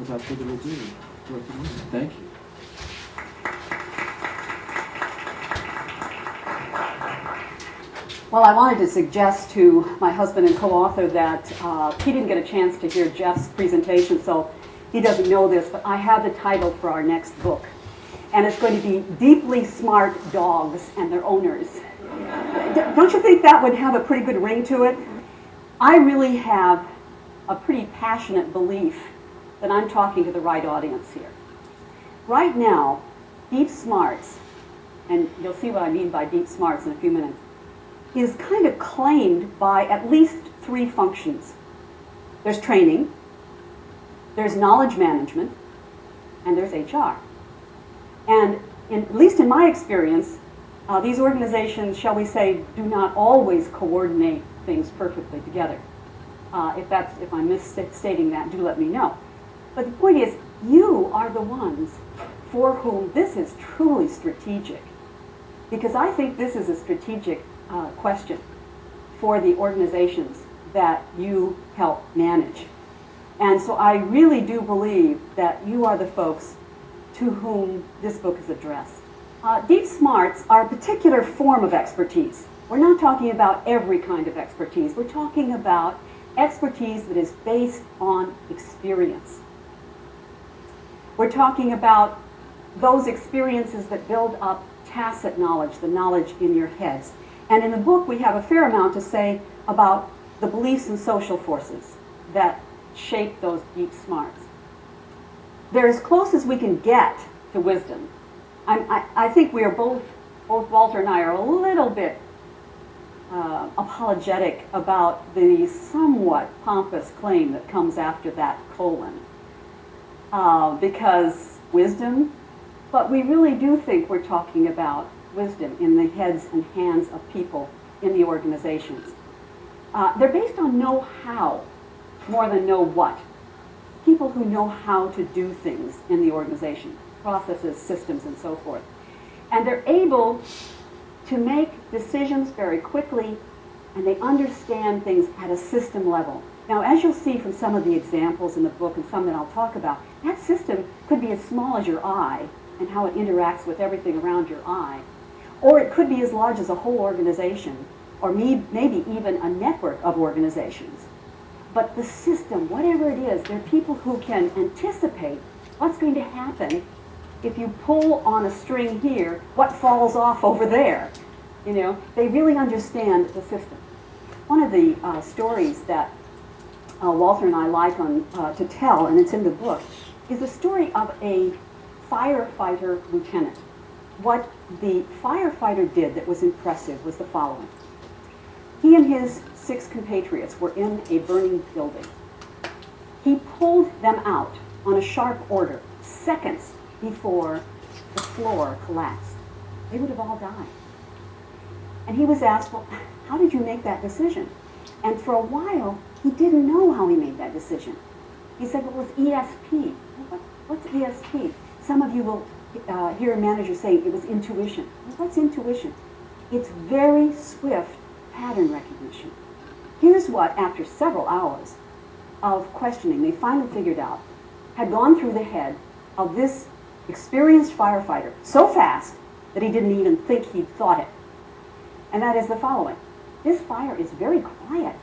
without further ado, Dorothy Leonard. Thank you. Well, I wanted to suggest to my husband and co-author that he didn't get a chance to hear Jeff's presentation, so he doesn't know this, but I have the title for our next book. And it's going to be Deeply Smart Dogs and Their Owners. Don't you think that would have a pretty good ring to it? I really have a pretty passionate belief that I'm talking to the right audience here. Right now, deep smarts, and you'll see what I mean by deep smarts in a few minutes, is kind of claimed by at least three functions. There's training, there's knowledge management, and there's HR. And at least in my experience, these organizations, shall we say, do not always coordinate things perfectly together. If I'm misstating that, do let me know. But the point is, you are the ones for whom this is truly strategic. Because I think this is a strategic question for the organizations that you help manage. And so I really do believe that you are the folks to whom this book is addressed. Deep smarts are a particular form of expertise. We're not talking about every kind of expertise. We're talking about expertise that is based on experience. We're talking about those experiences that build up tacit knowledge, the knowledge in your heads. And in the book, we have a fair amount to say about the beliefs and social forces that shape those deep smarts. They're as close as we can get to wisdom. I think we are both Walter and I are a little bit apologetic about the somewhat pompous claim that comes after that colon. Because wisdom, but we really do think we're talking about wisdom in the heads and hands of people in the organizations. They're based on know-how more than know-what. People who know how to do things in the organization, processes, systems, and so forth. And they're able to make decisions very quickly, and they understand things at a system level. Now, as you'll see from some of the examples in the book and some that I'll talk about, that system could be as small as your eye and how it interacts with everything around your eye. Or it could be as large as a whole organization, or maybe even a network of organizations. But the system, whatever it is, there are people who can anticipate what's going to happen if you pull on a string here, what falls off over there. You know, they really understand the system. One of the stories that Walter and I like to tell, and it's in the book, is the story of a firefighter lieutenant. What the firefighter did that was impressive was the following. He and his 6 compatriots were in a burning building. He pulled them out on a sharp order, seconds before the floor collapsed. They would have all died. And he was asked, well, how did you make that decision? And for a while, he didn't know how he made that decision. He said, well, it's ESP. What's ESP? Some of you will hear a manager say it was intuition. Well, what's intuition? It's very swift pattern recognition. Here's what, after several hours of questioning, they finally figured out had gone through the head of this experienced firefighter so fast that he didn't even think he'd thought it. And that is the following. This fire is very quiet.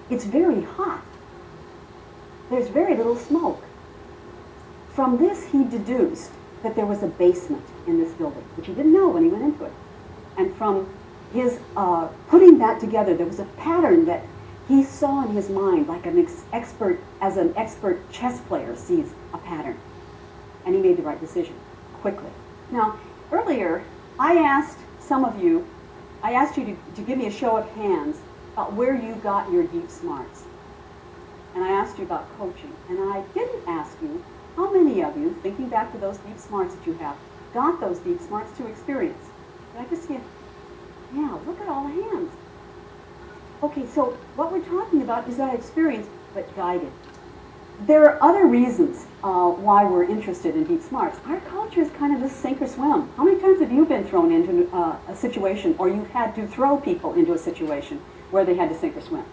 It's very hot. There's very little smoke. From this, he deduced that there was a basement in this building, which he didn't know when he went into it. And from his putting that together, there was a pattern that he saw in his mind, like an expert chess player sees a pattern. And he made the right decision quickly. Now, earlier, I asked you to give me a show of hands about where you got your deep smarts. And I asked you about coaching. And I didn't ask you how many of you, thinking back to those deep smarts that you have, got those deep smarts through experience. Did I just see yeah, look at all the hands. Okay, so what we're talking about is that experience, but guided. There are other reasons why we're interested in deep smarts. Our culture is kind of a sink or swim. How many times have you been thrown into a situation, or you've had to throw people into a situation where they had to sink or swim?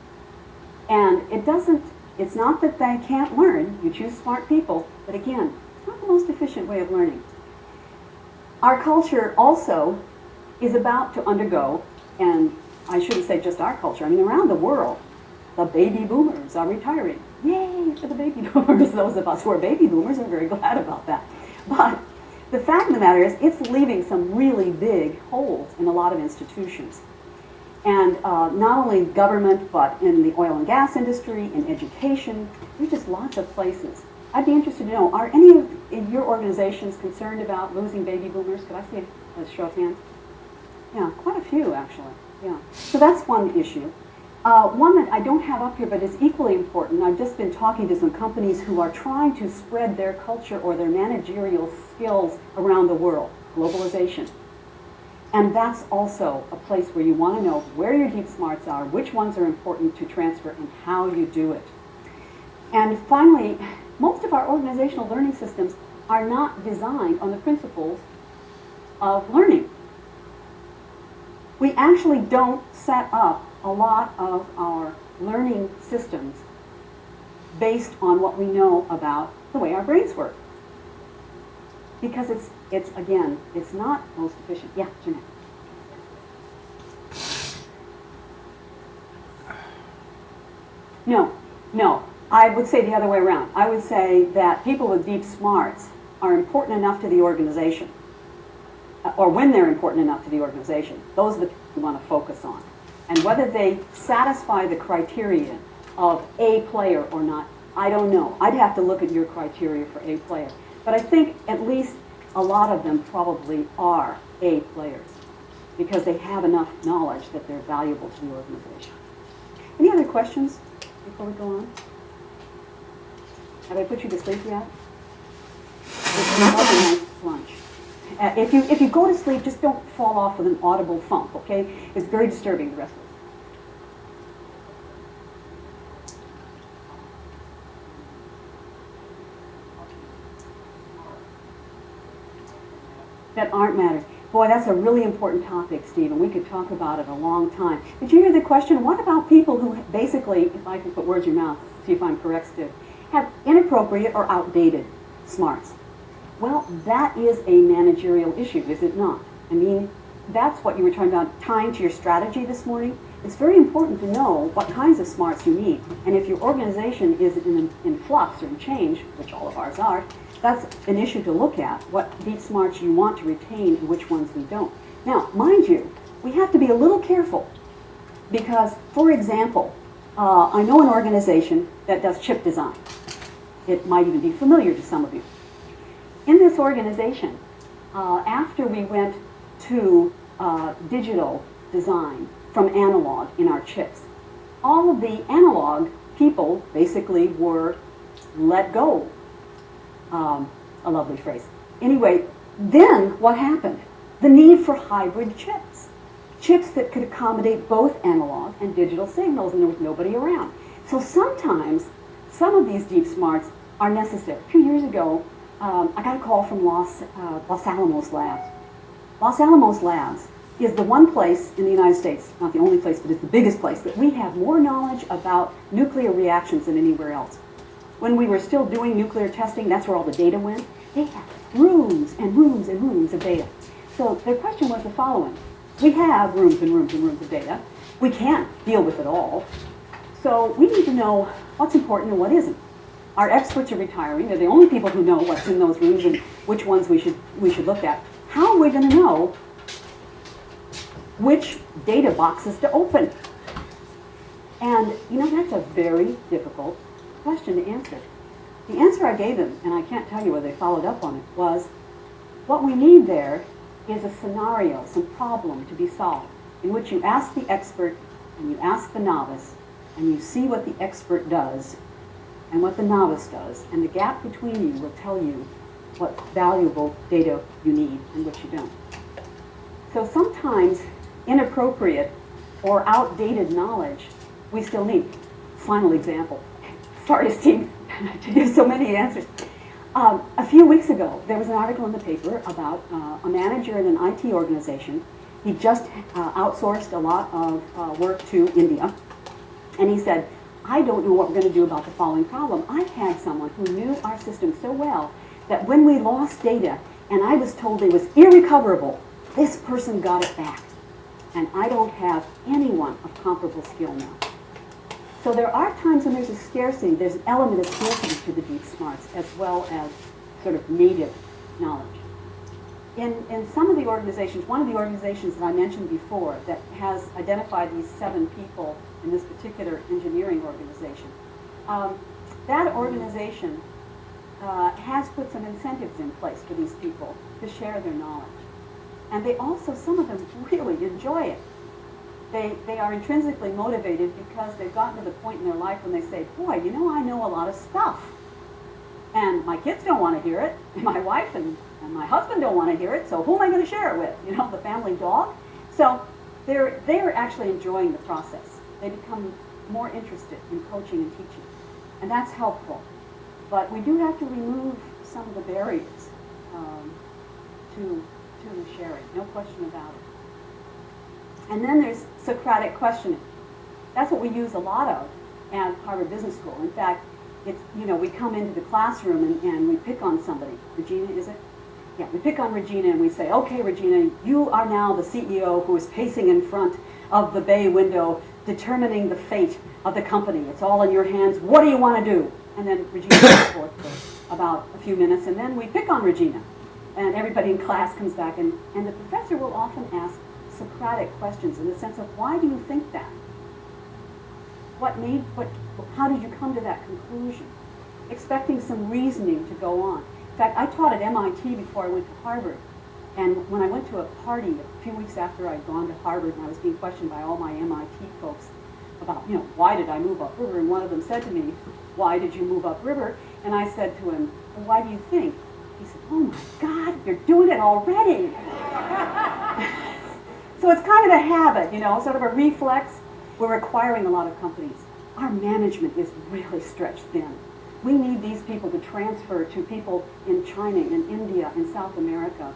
And it doesn't It's not that they can't learn. You choose smart people, but again, it's not the most efficient way of learning. Our culture also is about to undergo, and I shouldn't say just our culture, I mean around the world, the baby boomers are retiring. Yay for the baby boomers. Those of us who are baby boomers are very glad about that. But the fact of the matter is it's leaving some really big holes in a lot of institutions. And not only government, but in the oil and gas industry, in education, there's just lots of places. I'd be interested to know, are any of your organizations concerned about losing baby boomers? Could I see a show of hands? Yeah, quite a few actually, yeah. So that's one issue. One that I don't have up here, but is equally important. I've just been talking to some companies who are trying to spread their culture or their managerial skills around the world, globalization. And that's also a place where you want to know where your deep smarts are, which ones are important to transfer, and how you do it. And finally, most of our organizational learning systems are not designed on the principles of learning. We actually don't set up a lot of our learning systems based on what we know about the way our brains work. Because it's again, it's not most efficient. Yeah, Jeanette. No. I would say the other way around. I would say that people with deep smarts are important enough to the organization, or when they're important enough to the organization. Those are the people we want to focus on. And whether they satisfy the criteria of A player or not, I don't know. I'd have to look at your criteria for A player. But I think at least a lot of them probably are A players because they have enough knowledge that they're valuable to the organization. Any other questions before we go on? Have I put you to sleep yet? It's another nice lunch. If you go to sleep, just don't fall off with an audible thump, okay? It's very disturbing the rest of us. That aren't matters. Boy, that's a really important topic, Stephen. We could talk about it a long time. Did you hear the question? What about people who basically, if I can put words in your mouth, see if I'm correct, Steve, have inappropriate or outdated smarts? Well, that is a managerial issue, is it not? I mean, that's what you were talking about, tying to your strategy this morning. It's very important to know what kinds of smarts you need. And if your organization is in flux or in change, which all of ours are, that's an issue to look at, what deep smarts you want to retain and which ones we don't. Now, mind you, we have to be a little careful because, for example, I know an organization that does chip design. It might even be familiar to some of you. In this organization, after we went to digital design from analog in our chips, all of the analog people basically were let go. A lovely phrase. Anyway, then what happened? The need for hybrid chips. Chips that could accommodate both analog and digital signals, and there was nobody around. So sometimes, some of these deep smarts are necessary. A few years ago, I got a call from Los Alamos Labs. Los Alamos Labs is the one place in the United States, not the only place, but it's the biggest place, that we have more knowledge about nuclear reactions than anywhere else. When we were still doing nuclear testing, that's where all the data went. They had rooms and rooms and rooms of data. So their question was the following. We have rooms and rooms and rooms of data. We can't deal with it all. So we need to know what's important and what isn't. Our experts are retiring. They're the only people who know what's in those rooms and which ones we should look at. How are we going to know which data boxes to open? And, you know, that's a very difficult question to answer. The answer I gave them, and I can't tell you whether they followed up on it, was what we need there is a scenario, some problem to be solved, in which you ask the expert and you ask the novice, and you see what the expert does and what the novice does, and the gap between you will tell you what valuable data you need and what you don't. So sometimes inappropriate or outdated knowledge we still need. Final example. Sorry, Steve, to give so many answers. A few weeks ago, there was an article in the paper about a manager in an IT organization. He just outsourced a lot of work to India. And he said, I don't know what we're going to do about the following problem. I had someone who knew our system so well that when we lost data and I was told it was irrecoverable, this person got it back. And I don't have anyone of comparable skill now. So there are times when there's a scarcity, there's an element of scarcity to the deep smarts as well as sort of native knowledge. In some of the organizations, one of the organizations that I mentioned before that has identified these 7 people in this particular engineering organization, that organization has put some incentives in place for these people to share their knowledge. And they also, some of them really enjoy it. They are intrinsically motivated because they've gotten to the point in their life when they say, boy, you know, I know a lot of stuff. And my kids don't want to hear it, and my wife and my husband don't want to hear it, so who am I going to share it with? You know, the family dog? So they're actually enjoying the process. They become more interested in coaching and teaching. And that's helpful. But we do have to remove some of the barriers to sharing, no question about it. And then there's Socratic questioning. That's what we use a lot of at Harvard Business School. In fact, it's, you know, we come into the classroom and we pick on somebody. Regina, is it? Yeah, we pick on Regina and we say, okay, Regina, you are now the CEO who is pacing in front of the bay window, determining the fate of the company. It's all in your hands. What do you want to do? And then Regina goes forth for about a few minutes, and then we pick on Regina. And everybody in class comes back, and the professor will often ask Socratic questions in the sense of, why do you think that? How did you come to that conclusion? Expecting some reasoning to go on. In fact, I taught at MIT before I went to Harvard. And when I went to a party a few weeks after I'd gone to Harvard and I was being questioned by all my MIT folks about, you know, why did I move upriver? And one of them said to me, why did you move upriver? And I said to him, well, why do you think? He said, oh my God, you're doing it already. So it's kind of a habit, you know, sort of a reflex. We're requiring a lot of companies. Our management is really stretched thin. We need these people to transfer to people in China, in India, in South America.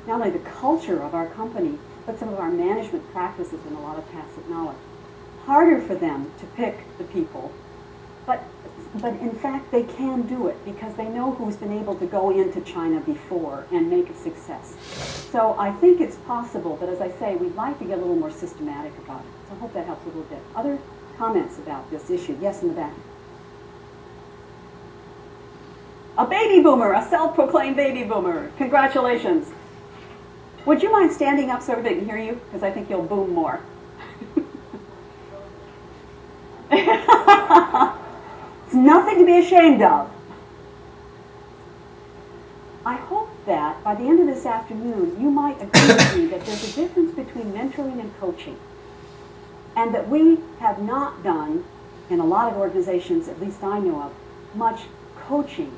Not only the culture of our company, but some of our management practices and a lot of tacit knowledge. Harder for them to pick the people, but in fact they can do it because they know who's been able to go into China before and make a success. So I think it's possible, but as I say, we'd like to get a little more systematic about it. So I hope that helps a little bit. Other comments about this issue? Yes, in the back. A baby boomer, a self-proclaimed baby boomer. Congratulations. Would you mind standing up so everybody can hear you? Because I think you'll boom more. It's nothing to be ashamed of. I hope that by the end of this afternoon, you might agree with me that there's a difference between mentoring and coaching. And that we have not done, in a lot of organizations, at least I know of, much coaching,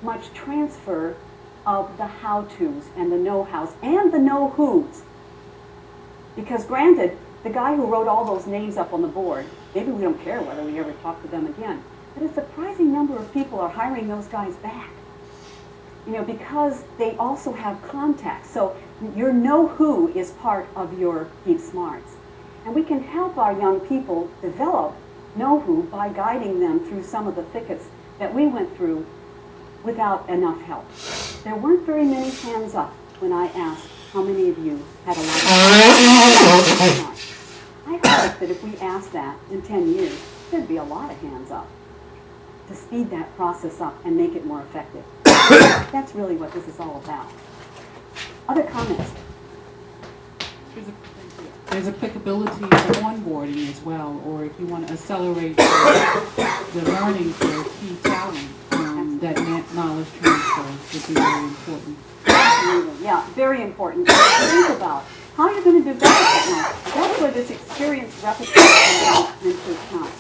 much transfer of the how-tos and the know-hows and the know-whos. Because granted, the guy who wrote all those names up on the board, maybe we don't care whether we ever talk to them again, but a surprising number of people are hiring those guys back. You know, because they also have contacts. So your know-who is part of your deep smarts. And we can help our young people develop know-who by guiding them through some of the thickets that we went through without enough help. There weren't very many hands up when I asked how many of you had a lot of smarts. I hope that if we asked that in 10 years, there'd be a lot of hands up to speed that process up and make it more effective. That's really what this is all about. Other comments? There's applicability for onboarding as well, or if you want to accelerate the learning for key talent, that knowledge transfer would be very important. Absolutely, yeah, very important. Think about how you're going to develop that knowledge. That's where this experience repetition comes into account.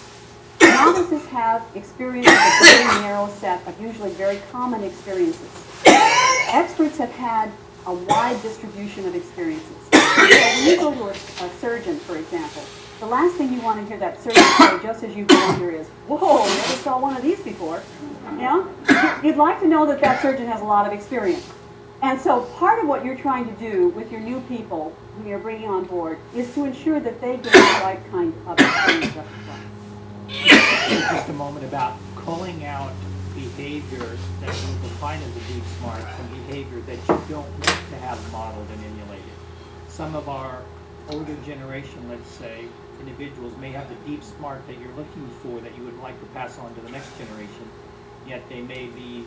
Novices have experience with a very narrow set of usually very common experiences. Experts have had a wide distribution of experiences. So when you go to a surgeon, for example, the last thing you want to hear that surgeon say just as you go in here is, whoa, never saw one of these before. Yeah? You'd like to know that that surgeon has a lot of experience. And so part of what you're trying to do with your new people who you're bringing on board is to ensure that they get the right kind of experience repertoire. just a moment about calling out behavior that you define as a deep smart from behavior that you don't want to have modeled and emulated. Some of our older generation, let's say, individuals may have the deep smart that you're looking for that you would like to pass on to the next generation, yet they may be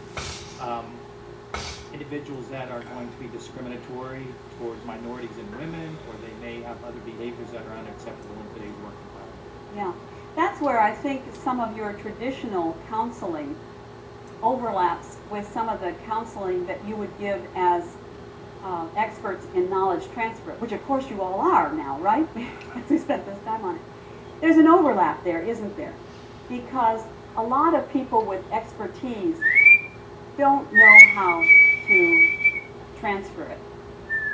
individuals that are going to be discriminatory towards minorities and women, or they may have other behaviors that are unacceptable in today's work environment. Yeah, that's where I think some of your traditional counseling overlaps with some of the counseling that you would give as experts in knowledge transfer, which of course you all are now, right? Because we spent this time on it. There's an overlap there, isn't there? Because a lot of people with expertise don't know how to transfer it.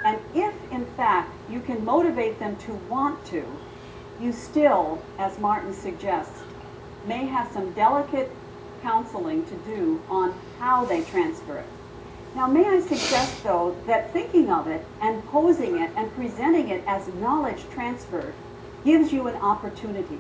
And if, in fact, you can motivate them to want to, you still, as Martin suggests, may have some delicate counseling to do on how they transfer it. Now, may I suggest, though, that thinking of it and posing it and presenting it as knowledge transferred gives you an opportunity.